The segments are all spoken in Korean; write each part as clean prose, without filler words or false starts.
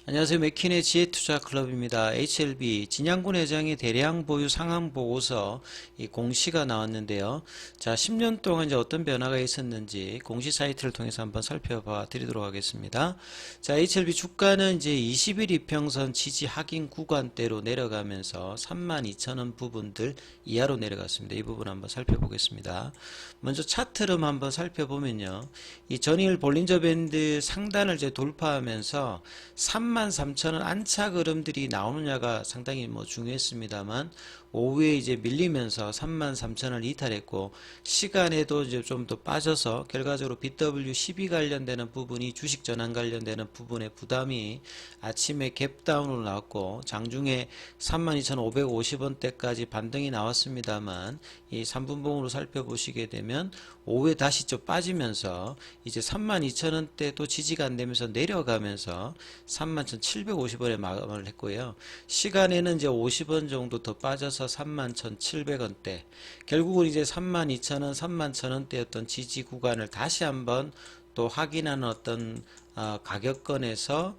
안녕하세요. 맥킨의 지혜투자클럽입니다. HLB 진양군 회장의 대량 보유 상황 보고서 이 공시가 나왔는데요. 자, 10년 동안 이제 어떤 변화가 있었는지 공시 사이트를 통해서 한번 살펴봐 드리도록 하겠습니다. 자, HLB 주가는 이제 20일 이평선 지지 확인 구간대로 내려가면서 32,000원 부분들 이하로 내려갔습니다. 이 부분 한번 살펴보겠습니다. 먼저 차트를 한번 살펴보면요. 이 전일 볼린저 밴드 상단을 이제 돌파하면서 33,000원 안착 흐름들이 나오느냐가 상당히 중요했습니다만 오후에 이제 밀리면서 33,000원을 이탈했고 시간에도 이제 좀 더 빠져서 결과적으로 BW12 관련되는 부분이 주식 전환 관련되는 부분의 부담이 아침에 갭다운으로 나왔고 장중에 32,550원대까지 반등이 나왔습니다만 이 3분봉으로 살펴보시게 되면 오후에 다시 좀 빠지면서 이제 32,000원대도 지지가 안 되면서 내려가면서 31,750원에 마감을 했고요. 시간에는 이제 50원 정도 더 빠져서 31,700원대. 결국은 이제 32,000원, 31,000원대였던 지지 구간을 다시 한번 또 확인하는 어떤 가격권에서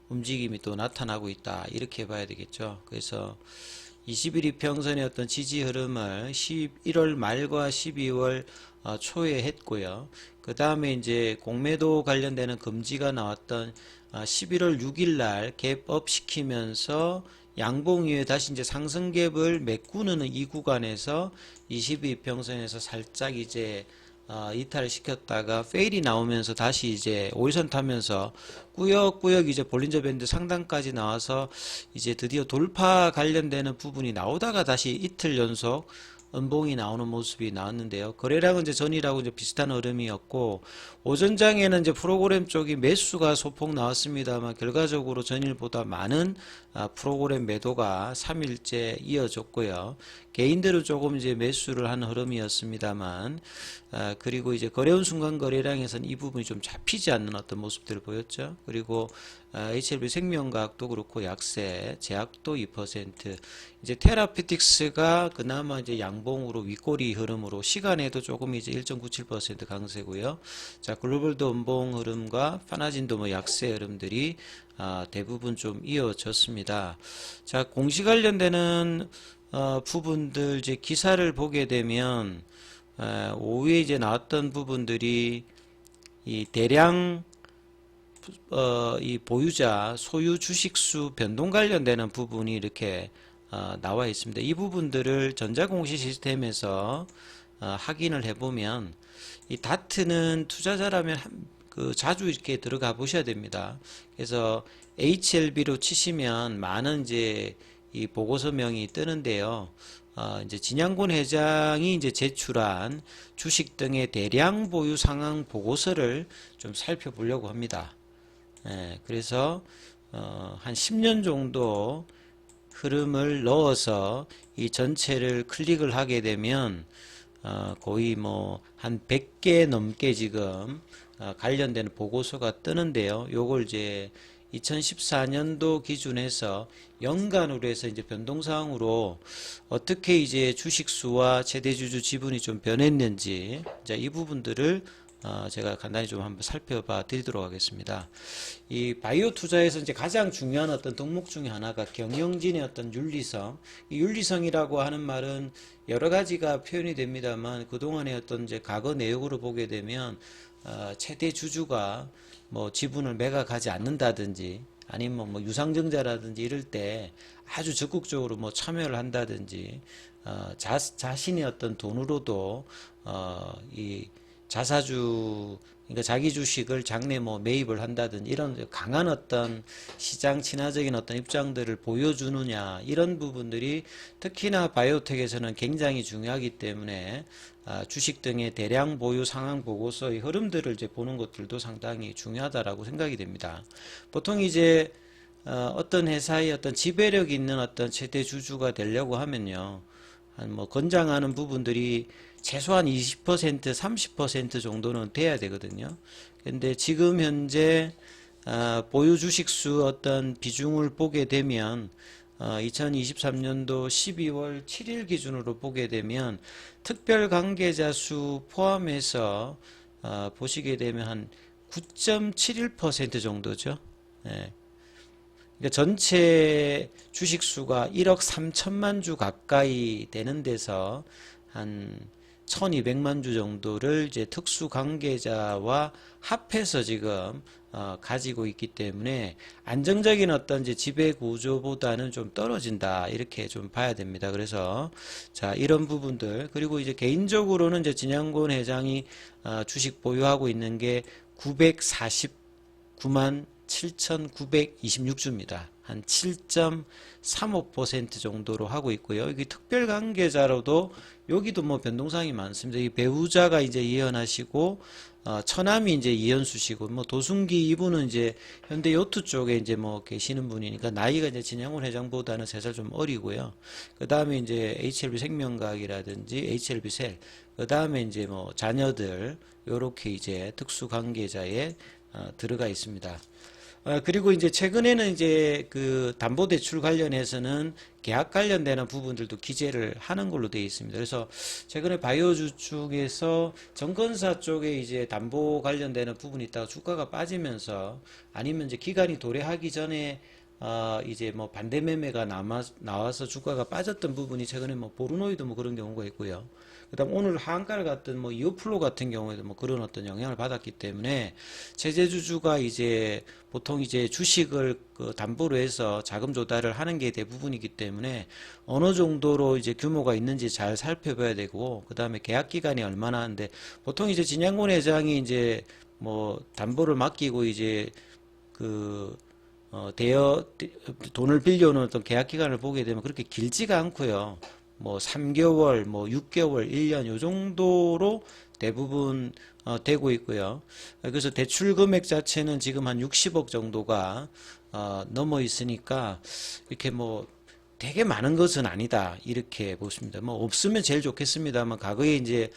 움직임이 또 나타나고 있다. 이렇게 봐야 되겠죠. 그래서 20일 이평선의 어떤 지지 흐름을 11월 말과 12월 초에 했고요. 그 다음에 이제 공매도 관련되는 금지가 나왔던 11월 6일 날 갭업 시키면서 양봉 이후에 다시 이제 상승 갭을 메꾸는 이 구간에서 20일 이평선에서 살짝 이제 이탈을 시켰다가 페일이 나오면서 다시 이제 5일선 타면서 꾸역꾸역 이제 볼린저 밴드 상단까지 나와서 이제 드디어 돌파 관련되는 부분이 나오다가 다시 이틀 연속 음봉이 나오는 모습이 나왔는데요. 거래량은 이제 전일하고 이제 비슷한 흐름이었고 오전장에는 이제 프로그램 쪽이 매수가 소폭 나왔습니다만 결과적으로 전일보다 많은 프로그램 매도가 3일째 이어졌고요. 개인들은 조금 이제 매수를 한 흐름이었습니다만 그리고 이제 거래운 순간 거래량에서는 이 부분이 좀 잡히지 않는 어떤 모습들을 보였죠. 그리고 HLB 생명과학도 그렇고 약세, 제약도 2%, 이제 테라피틱스가 그나마 이제 양봉으로 윗꼬리 흐름으로 시간에도 조금 이제 1.97% 강세고요. 자, 글로벌도 음봉 흐름과 파나진도 약세 흐름들이 대부분 좀 이어졌습니다. 자, 공시 관련되는 부분들 이제 기사를 보게 되면 오후에 이제 나왔던 부분들이 이 대량 이 보유자 소유 주식수 변동 관련되는 부분이 이렇게 나와 있습니다. 이 부분들을 전자공시 시스템에서 확인을 해보면 이 다트는 투자자라면 자주 이렇게 들어가 보셔야 됩니다. 그래서 HLB로 치시면 많은 이제 이 보고서명이 뜨는데요. 이제 진양곤 회장이 이제 제출한 주식 등의 대량 보유 상황 보고서를 좀 살펴보려고 합니다. 그래서 한 10년 정도 흐름을 넣어서 이 전체를 클릭을 하게 되면 거의 한 100개 넘게 지금 관련된 보고서가 뜨는데요. 요걸 이제 2014년도 기준에서 연간으로 해서 이제 변동사항으로 어떻게 이제 주식수와 최대주주 지분이 좀 변했는지 이 부분들을 제가 간단히 좀 한번 살펴봐 드리도록 하겠습니다. 이 바이오 투자에서 이제 가장 중요한 어떤 덕목 중에 하나가 경영진의 어떤 윤리성. 이 윤리성이라고 하는 말은 여러 가지가 표현이 됩니다만 그동안의 어떤 이제 과거 내역으로 보게 되면 최대 주주가 지분을 매각하지 않는다든지 아니면 유상증자라든지 이럴 때 아주 적극적으로 참여를 한다든지 자신의 어떤 돈으로도 이 자사주, 그러니까 자기 주식을 장내 매입을 한다든지 이런 강한 어떤 시장 친화적인 어떤 입장들을 보여주느냐 이런 부분들이 특히나 바이오텍에서는 굉장히 중요하기 때문에 주식 등의 대량 보유 상황 보고서의 흐름들을 이제 보는 것들도 상당히 중요하다라고 생각이 됩니다. 보통 이제 어떤 회사의 어떤 지배력 있는 어떤 최대 주주가 되려고 하면요. 한 권장하는 부분들이 최소한 20%, 30% 정도는 돼야 되거든요. 근데 지금 현재 보유 주식수 어떤 비중을 보게 되면 2023년도 12월 7일 기준으로 보게 되면 특별 관계자 수 포함해서 보시게 되면 한 9.71% 정도죠. 예. 그러니까 전체 주식수가 1억 3천만 주 가까이 되는 데서 한 1200만 주 정도를 이제 특수 관계자와 합해서 지금 가지고 있기 때문에 안정적인 어떤 이제 지배 구조보다는 좀 떨어진다 이렇게 좀 봐야 됩니다. 그래서 자 이런 부분들 그리고 이제 개인적으로는 이제 진양곤 회장이 주식 보유하고 있는 게 949만 7,926주입니다. 한 7.35% 정도로 하고 있고요. 여기 특별 관계자로도 여기도 뭐 변동사항이 많습니다. 이 배우자가 이제 이현하시고 처남이 이제 이현수시고 뭐 도순기 이분은 이제 현대 요트 쪽에 이제 뭐 계시는 분이니까 나이가 이제 진양훈 회장보다는 3살 좀 어리고요. 그 다음에 이제 HLB 생명과학이라든지 HLB셀 그 다음에 이제 뭐 자녀들 요렇게 이제 특수 관계자에 들어가 있습니다. 그리고 이제 최근에는 이제 그 담보대출 관련해서는 계약 관련되는 부분들도 기재를 하는 걸로 되어 있습니다. 그래서 최근에 바이오주 쪽에서 정건사 쪽에 이제 담보 관련되는 부분이 있다가 주가가 빠지면서 아니면 이제 기간이 도래하기 전에 이제 뭐 반대 매매가 나와서 주가가 빠졌던 부분이 최근에 뭐 보르노이도 뭐 그런 경우가 있고요. 그다음 오늘 하한가를 갔던 뭐 이오플로 같은 경우에도 뭐 그런 어떤 영향을 받았기 때문에 체제주주가 이제 보통 이제 주식을 그 담보로 해서 자금 조달을 하는 게 대부분이기 때문에 어느 정도로 이제 규모가 있는지 잘 살펴봐야 되고 그다음에 계약 기간이 얼마나 하는데 보통 이제 진양곤 회장이 이제 뭐 담보를 맡기고 이제 그 돈을 빌려오는 어떤 계약 기간을 보게 되면 그렇게 길지가 않고요. 뭐 3개월, 뭐 6개월, 1년 요 정도로 대부분 되고 있고요. 그래서 대출 금액 자체는 지금 한 60억 정도가 넘어 있으니까 이렇게 뭐 되게 많은 것은 아니다 이렇게 보십니다. 뭐 없으면 제일 좋겠습니다만 과거에 이제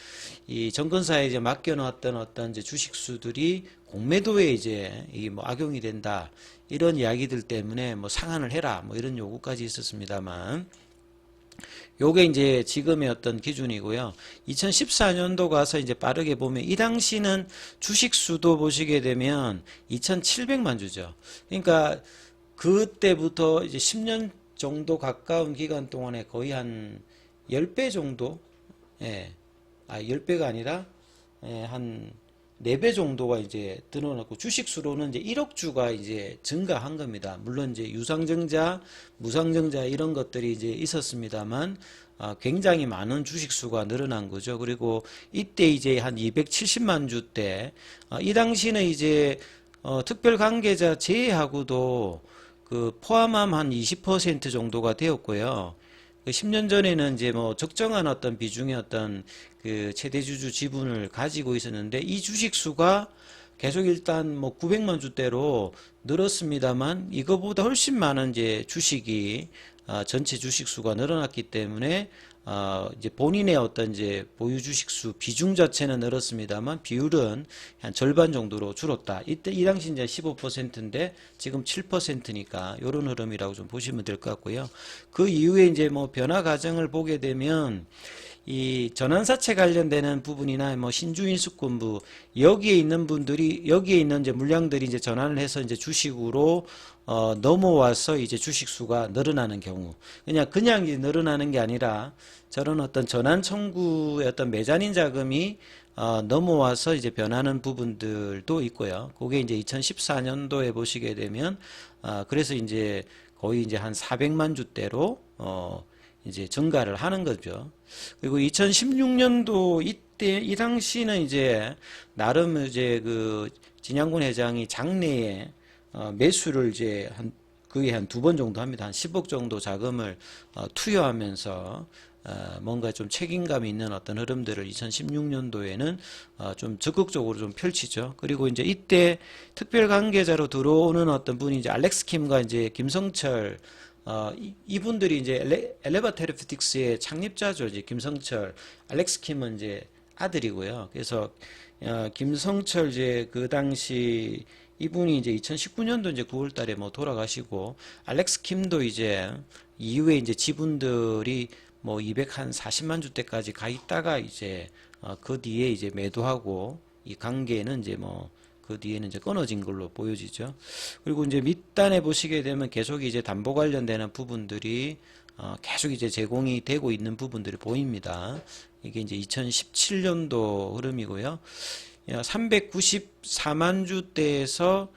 이 정건사에 이제 맡겨놨던 어떤 이제 주식수들이 공매도에 이제 이 뭐 악용이 된다 이런 이야기들 때문에 뭐 상한을 해라 뭐 이런 요구까지 있었습니다만. 요게 이제 지금의 어떤 기준이고요. 2014년도 가서 이제 빠르게 보면 이 당시는 주식 수도 보시게 되면 2,700만 주죠. 그러니까 그때부터 이제 10년 정도 가까운 기간 동안에 거의 한 10배 정도, 예, 10배가 아니라, 예, 한 4배 정도가 이제 늘어났고 주식수로는 이제 1억 주가 이제 증가한 겁니다. 물론 이제 유상증자, 무상증자 이런 것들이 이제 있었습니다만 굉장히 많은 주식수가 늘어난 거죠. 그리고 이때 이제 한 270만 주 때 이 당시는 이제 특별 관계자 제외하고도 그 포함하면 한 20% 정도가 되었고요. 10년 전에는 이제 뭐 적정한 어떤 비중의 어떤 그 최대주주 지분을 가지고 있었는데 이 주식수가 계속 일단 뭐 900만 주대로 늘었습니다만 이거보다 훨씬 많은 이제 주식이 전체 주식수가 늘어났기 때문에 이제 본인의 어떤 이제 보유 주식수 비중 자체는 늘었습니다만 비율은 한 절반 정도로 줄었다. 이때 이 당시 이제 15%인데 지금 7%니까 이런 흐름이라고 좀 보시면 될 것 같고요. 그 이후에 이제 뭐 변화 과정을 보게 되면 이 전환사채 관련되는 부분이나 뭐 신주인수권부 여기에 있는 분들이 여기에 있는 이제 물량들이 이제 전환을 해서 이제 주식으로 넘어와서 이제 주식수가 늘어나는 경우 그냥 이제 늘어나는 게 아니라 저런 어떤 전환 청구의 어떤 매자닌 자금이 넘어와서 이제 변하는 부분들도 있고요. 그게 이제 2014년도에 보시게 되면 그래서 이제 거의 이제 한 400만 주대로 이제 증가를 하는 거죠. 그리고 2016년도 이때 이 당시는 이제 나름 이제 그 진양군 회장이 장내에 매수를 이제 거의 한 2번 정도 합니다. 한 10억 정도 자금을 투여하면서 뭔가 좀 책임감 있는 어떤 흐름들을 2016년도에는 좀 적극적으로 좀 펼치죠. 그리고 이제 이때 특별 관계자로 들어오는 어떤 분이 이제 알렉스 킴과 이제 김성철 이분들이 이제 엘레바 테라피틱스의 창립자죠. 이제 김성철, 알렉스 킴은 이제 아들이고요. 그래서 김성철 이제 그 당시 이분이 이제 2019년도 이제 9월 달에 뭐 돌아가시고 알렉스 킴도 이제 이후에 이제 지분들이 뭐 240만 주대까지 가 있다가 이제 그 뒤에 이제 매도하고 이 관계는 이제 뭐 그 뒤에는 이제 끊어진 걸로 보여지죠. 그리고 이제 밑단에 보시게 되면 계속 이제 담보 관련되는 부분들이 계속 이제 제공이 되고 있는 부분들이 보입니다. 이게 이제 2017년도 흐름이고요. 394만 주대에서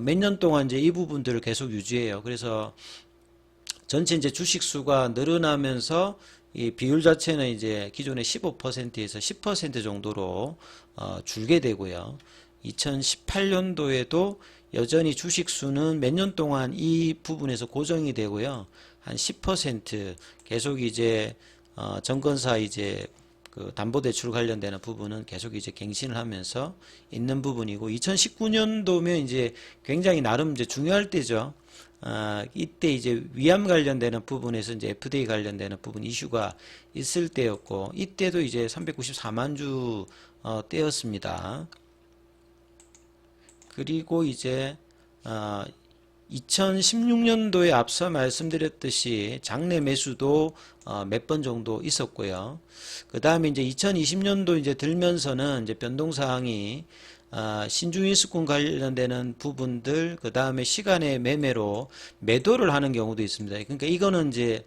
몇 년 동안 이제 이 부분들을 계속 유지해요. 그래서 전체 이제 주식 수가 늘어나면서 이 비율 자체는 이제 기존의 15%에서 10% 정도로 줄게 되고요. 2018년도에도 여전히 주식 수는 몇 년 동안 이 부분에서 고정이 되고요. 한 10% 계속 이제 정권사 이제 그 담보대출 관련되는 부분은 계속 이제 갱신을 하면서 있는 부분이고 2019년도면 이제 굉장히 나름 이제 중요할 때죠. 이때 이제 위암 관련되는 부분에서 이제 FDA 관련되는 부분 이슈가 있을 때였고 이때도 이제 394만 주 때였습니다. 그리고 이제 2016년도에 앞서 말씀드렸듯이 장내 매수도 몇 번 정도 있었고요. 그 다음에 이제 2020년도 이제 들면서는 이제 변동사항이 신중인수권 관련되는 부분들, 그 다음에 시간의 매매로 매도를 하는 경우도 있습니다. 그러니까 이거는 이제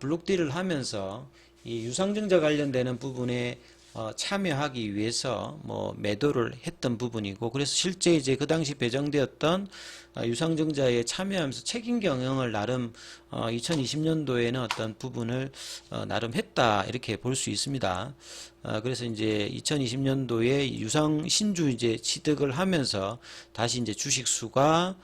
블록딜을 하면서 이 유상증자 관련되는 부분에 참여하기 위해서 뭐 매도를 했던 부분이고, 그래서 실제 이제 그 당시 배정되었던 유상증자에 참여하면서 책임 경영을 나름 2020년도에는 어떤 부분을 나름 했다 이렇게 볼 수 있습니다. 그래서 이제 2020년도에 유상 신주 이제 취득을 하면서 다시 이제 주식 수가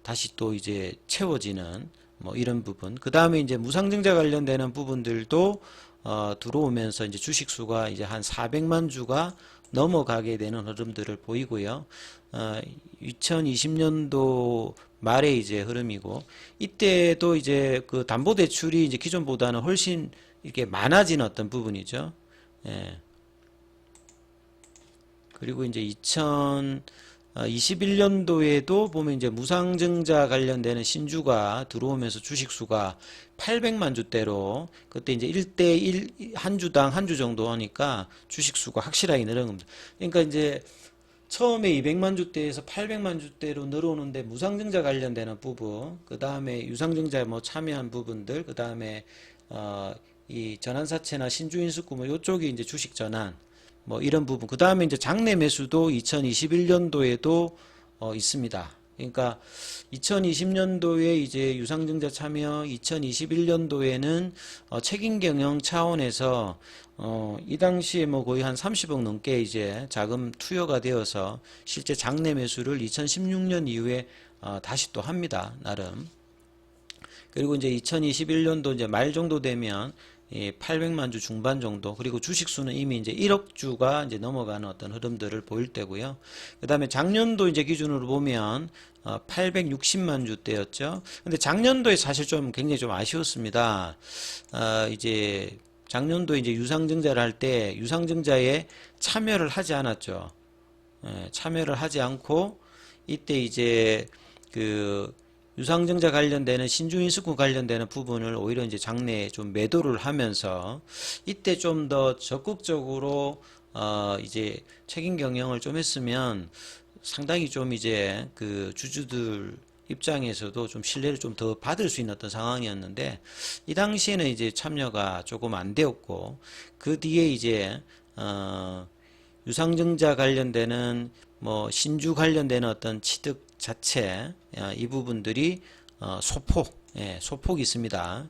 다시 또 이제 채워지는 뭐 이런 부분. 그 다음에 이제 무상증자 관련되는 부분들도 들어오면서 이제 주식 수가 이제 한 400만 주가 넘어가게 되는 흐름들을 보이고요. 2020년도 말에 이제 흐름이고, 이때도 이제 그 담보대출이 이제 기존보다는 훨씬 이렇게 많아진 어떤 부분이죠. 예. 그리고 이제 2021년도에도 보면 이제 무상증자 관련되는 신주가 들어오면서 주식수가 800만 주대로, 그때 이제 1대1 한 주당 한 주 정도 하니까 주식수가 확실하게 늘어난 겁니다. 그러니까 이제 처음에 200만 주대에서 800만 주대로 늘어오는데 무상증자 관련되는 부분, 그 다음에 유상증자에 뭐 참여한 부분들, 그 다음에 이 전환사채나 신주인수구 뭐 요쪽이 이제 주식 전환 뭐 이런 부분, 그 다음에 이제 장내 매수도 2021년도에도 있습니다. 그러니까 2020년도에 이제 유상증자 참여, 2021년도에는 책임 경영 차원에서 이 당시에 뭐 거의 한 30억 넘게 이제 자금 투여가 되어서 실제 장내 매수를 2016년 이후에 다시 또 합니다. 나름. 그리고 이제 2021년도 이제 말 정도 되면 800만 주 중반 정도, 그리고 주식수는 이미 이제 1억 주가 이제 넘어가는 어떤 흐름들을 보일 때고요. 그 다음에 작년도 이제 기준으로 보면 860만 주대였죠. 근데 작년도에 사실 좀 굉장히 좀 아쉬웠습니다. 이제 작년도에 이제 유상증자를 할 때 유상증자에 참여를 하지 않았죠. 참여를 하지 않고 이때 이제 그 유상증자 관련되는 신중인수권 관련되는 부분을 오히려 이제 장내에 좀 매도를 하면서 이때 좀 더 적극적으로 이제 책임 경영을 좀 했으면 상당히 좀 이제 그 주주들 입장에서도 좀 신뢰를 좀 더 받을 수 있는 어떤 상황이었는데, 이 당시에는 이제 참여가 조금 안 되었고, 그 뒤에 이제 유상증자 관련되는 뭐 신주 관련되는 어떤 취득 자체, 이 부분들이 소폭이 있습니다.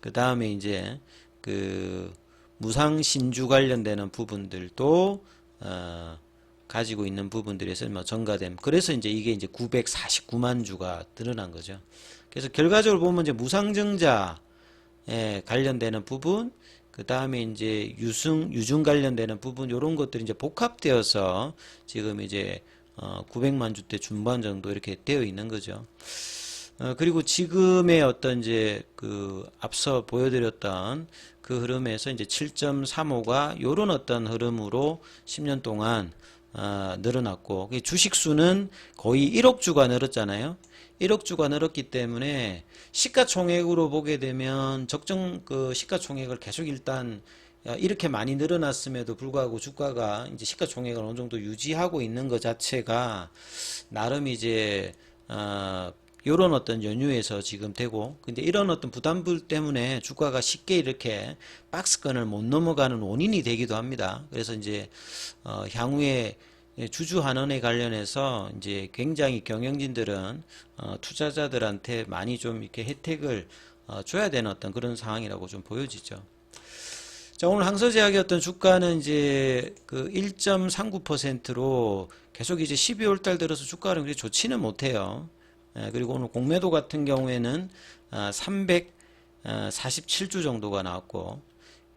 그 다음에 이제 그 무상 신주 관련되는 부분들도 가지고 있는 부분들에서 뭐 증가됨. 그래서 이제 이게 이제 949만 주가 드러난 거죠. 그래서 결과적으로 보면 이제 무상증자에 관련되는 부분, 그 다음에 이제 유증 관련되는 부분, 요런 것들이 이제 복합되어서 지금 이제 900만 주대 중반 정도 이렇게 되어 있는 거죠. 그리고 지금의 어떤 이제 그 앞서 보여드렸던 그 흐름에서 이제 7.35가 요런 어떤 흐름으로 10년 동안 늘어났고, 주식수는 거의 1억 주가 늘었잖아요. 1억 주가 늘었기 때문에 시가총액으로 보게 되면 적정 그 시가총액을 계속 일단 이렇게 많이 늘어났음에도 불구하고 주가가 이제 시가총액을 어느 정도 유지하고 있는 것 자체가 나름 이제 요런 어떤 연유에서 지금 되고, 근데 이런 어떤 부담불 때문에 주가가 쉽게 이렇게 박스권을 못 넘어가는 원인이 되기도 합니다. 그래서 이제 향후에 주주 환원에 관련해서 이제 굉장히 경영진들은 투자자들한테 많이 좀 이렇게 혜택을 줘야 되는 어떤 그런 상황이라고 좀 보여지죠. 자, 오늘 항서제약의 어떤 주가는 이제 그 1.39%로 계속 이제 12월 달 들어서 주가는 그렇게 좋지는 못해요. 그리고 오늘 공매도 같은 경우에는 347주 정도가 나왔고,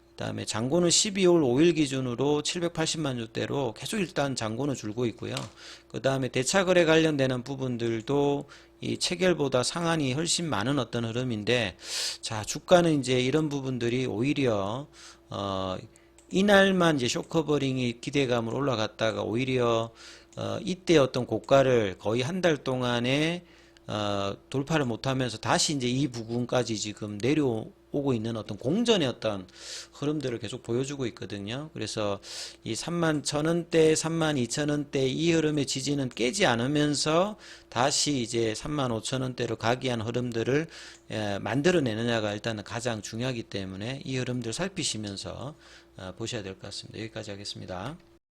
그다음에 잔고는 12월 5일 기준으로 780만 주대로 계속 일단 잔고는 줄고 있고요. 그다음에 대차거래 관련되는 부분들도 이 체결보다 상한이 훨씬 많은 어떤 흐름인데, 자, 주가는 이제 이런 부분들이 오히려 이날만 이제 쇼커버링이 기대감으로 올라갔다가 오히려 이때 어떤 고가를 거의 한 달 동안에 돌파를 못하면서 다시 이제 이 부분까지 지금 내려오고 있는 어떤 공전의 어떤 흐름들을 계속 보여주고 있거든요. 그래서 이 31,000원대, 32,000원대 이 흐름의 지지는 깨지 않으면서 다시 이제 35,000원대로 가기 위한 흐름들을 만들어내느냐가 일단은 가장 중요하기 때문에 이 흐름들 살피시면서 보셔야 될 것 같습니다. 여기까지 하겠습니다.